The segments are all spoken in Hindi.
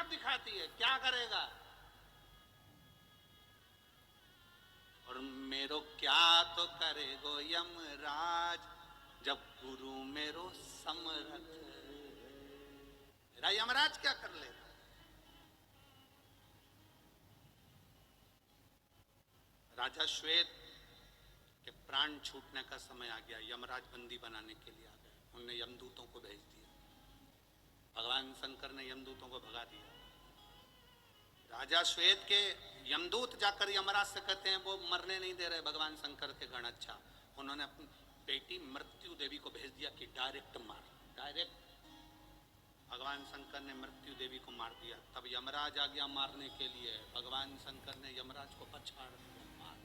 दिखाती है, क्या करेगा? और मेरो क्या तो करेगो यमराज, जब गुरु मेरो समरथ। मेरा यमराज क्या कर लेगा? राजा श्वेत के प्राण छूटने का समय आ गया, यमराज बंदी बनाने के लिए आ गए। उन्होंने यमदूतों को भेज दिया, भगवान शंकर ने यमदूतों को भगा दिया। राजा श्वेत के यमदूत जाकर यमराज से कहते हैं वो मरने नहीं दे रहे भगवान शंकर के गण। अच्छा, उन्होंने अपनी बेटी मृत्यु देवी को भेज दिया कि डायरेक्ट मार, डायरेक्ट। भगवान शंकर ने मृत्यु देवी को मार दिया। तब यमराज आ गया मारने के लिए। भगवान शंकर ने यमराज को पछाड़ दिया, मार।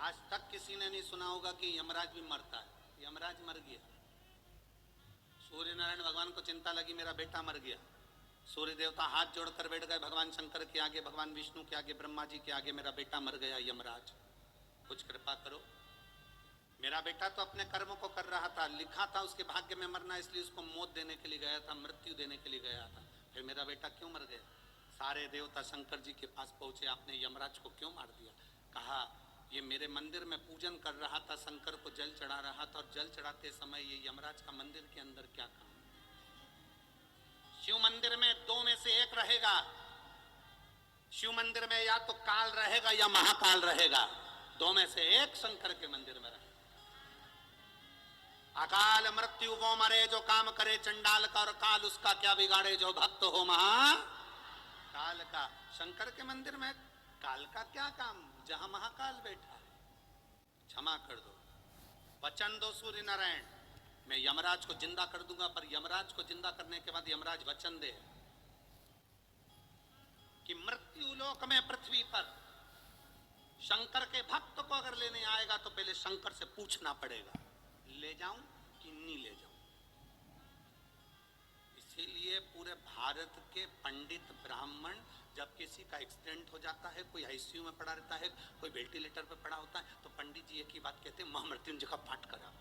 आज तक किसी ने नहीं सुना होगा कि यमराज भी मरता है। यमराज मर गया। सूर्य नारायण भगवान को चिंता लगी, मेरा बेटा मर गया। सूर्य देवता हाथ जोड़कर बैठ गए भगवान शंकर के आगे, भगवान विष्णु के आगे, ब्रह्मा जी के आगे, मेरा बेटा मर गया यमराज, कुछ कृपा करो। मेरा बेटा तो अपने कर्म को कर रहा था, लिखा था उसके भाग्य में मरना, इसलिए उसको मौत देने के लिए गया था, मृत्यु देने के लिए गया था। फिर मेरा बेटा क्यों मर गया? सारे देवता शंकर जी के पास पहुंचे, आपने यमराज को क्यों मार दिया? कहा ये मेरे मंदिर में पूजन कर रहा था, शंकर को जल चढ़ा रहा था, और जल चढ़ाते समय ये यमराज का मंदिर के अंदर क्या काम? शिव मंदिर में दो में से एक रहेगा। शिव मंदिर में या तो काल रहेगा या महाकाल रहेगा, दो में से एक शंकर के मंदिर में रहेगा। अकाल मृत्यु वो मरे जो काम करे चंडाल का, और काल उसका क्या बिगाड़े जो भक्त हो महाकाल का। शंकर के मंदिर में काल का क्या काम, जहां महाकाल बैठा है। क्षमा कर दो, वचन दो सूर्य नारायण, मैं यमराज को जिंदा कर दूंगा। पर यमराज को जिंदा करने के बाद यमराज वचन दे कि मृत्यु लोक में पृथ्वी पर शंकर के भक्त को अगर लेने आएगा तो पहले शंकर से पूछना पड़ेगा ले जाऊं कि नहीं ले जाऊं। इसीलिए पूरे भारत के पंडित ब्राह्मण, जब किसी का एक्सीडेंट हो जाता है, कोई आईसीयू में पड़ा रहता है, कोई वेंटिलेटर पर पड़ा होता है, तो पंडित जी एक ही बात कहते हैं, महामृत्युंजय का पाठ करा।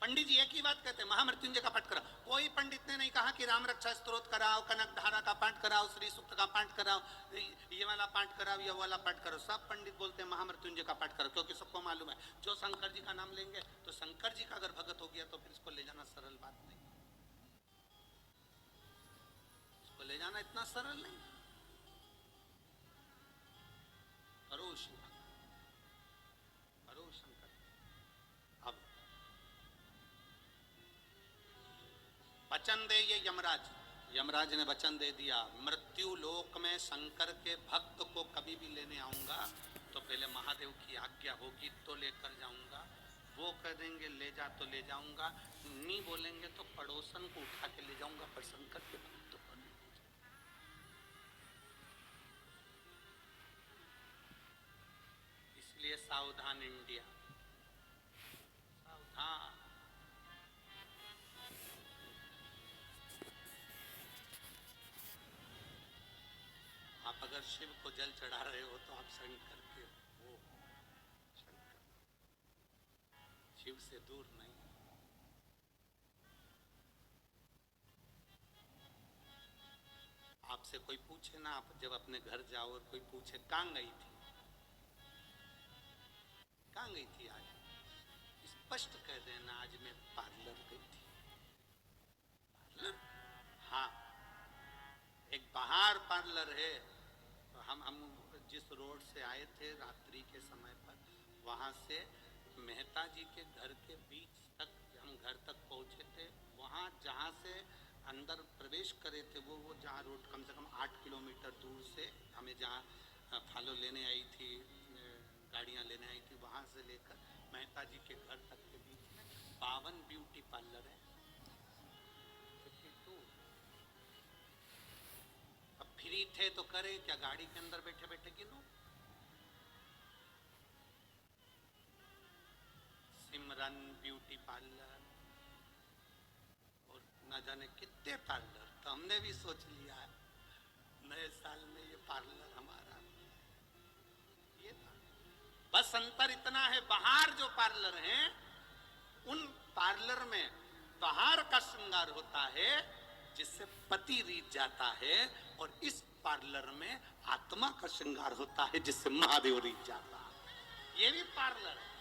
पंडित जी एक ही बात कहते हैं, महामृत्युंजय का पाठ कराओ। कोई पंडित ने नहीं कहा कि राम रक्षा स्तोत्र कराओ, कनक धारा का पाठ कराओ, श्री सूक्त का पाठ कराओ, ये वाला पाठ कराओ, ये वाला पाठ करो। सब पंडित बोलते हैं महामृत्युंजय का पाठ करो, क्योंकि सबको मालूम है जो शंकर जी का नाम लेंगे तो शंकर जी का अगर भगत हो गया तो फिर इसको ले जाना सरल बात नहीं, इसको ले जाना इतना सरल नहीं। करो शिव, करो शंकर। अब वचन दे ये यमराज, यमराज ने वचन दे दिया, मृत्यु लोक में शंकर के भक्त को कभी भी लेने आऊंगा तो पहले महादेव की आज्ञा होगी तो लेकर जाऊंगा। वो कह देंगे ले जा तो ले जाऊंगा, नहीं बोलेंगे तो पड़ोसन को उठा के ले जाऊंगा, पर शंकर के भक्त को नहीं। इसलिए सावधान इंडिया, सावधान। आप अगर शिव को जल चढ़ा रहे हो तो आप शंकर के हो, शंकर, शिव से दूर नहीं। आपसे कोई पूछे ना, आप जब अपने घर जाओ और कोई पूछे कहाँ गई थी, कहाँ गई थी आज, स्पष्ट कह देना आज मैं पार्लर गई थी। पार्लर? हाँ, एक बाहर पार्लर है। तो हम जिस रोड से आए थे रात्रि के समय पर, वहां से मेहता जी के घर के बीच तक हम घर तक पहुंचे थे। वहां जहां से अंदर प्रवेश करे थे वो जहाँ रोड कम से कम 8 किलोमीटर दूर से हमें जहाँ फॉलो लेने आई थी, गाड़ियाँ लेने आई थी, वहाँ से लेकर मेहता जी के घर तक के बीच में 52 ब्यूटी पार्लर है। 52। अब फ्री थे तो करे क्या, गाड़ी के अंदर बैठे बैठे गिनो। सिमरन ब्यूटी पार्लर और न जाने कितने पार्लर। तो हमने भी सोच लिया है नए साल में ये पार्लर हमारा ये था। बस अंतर इतना है, बाहर जो पार्लर हैं उन पार्लर में बाहर का श्रृंगार होता है जिससे पति रीत जाता है, और इस पार्लर में आत्मा का श्रृंगार होता है जिससे महादेव रीत जाता है। ये भी पार्लर है।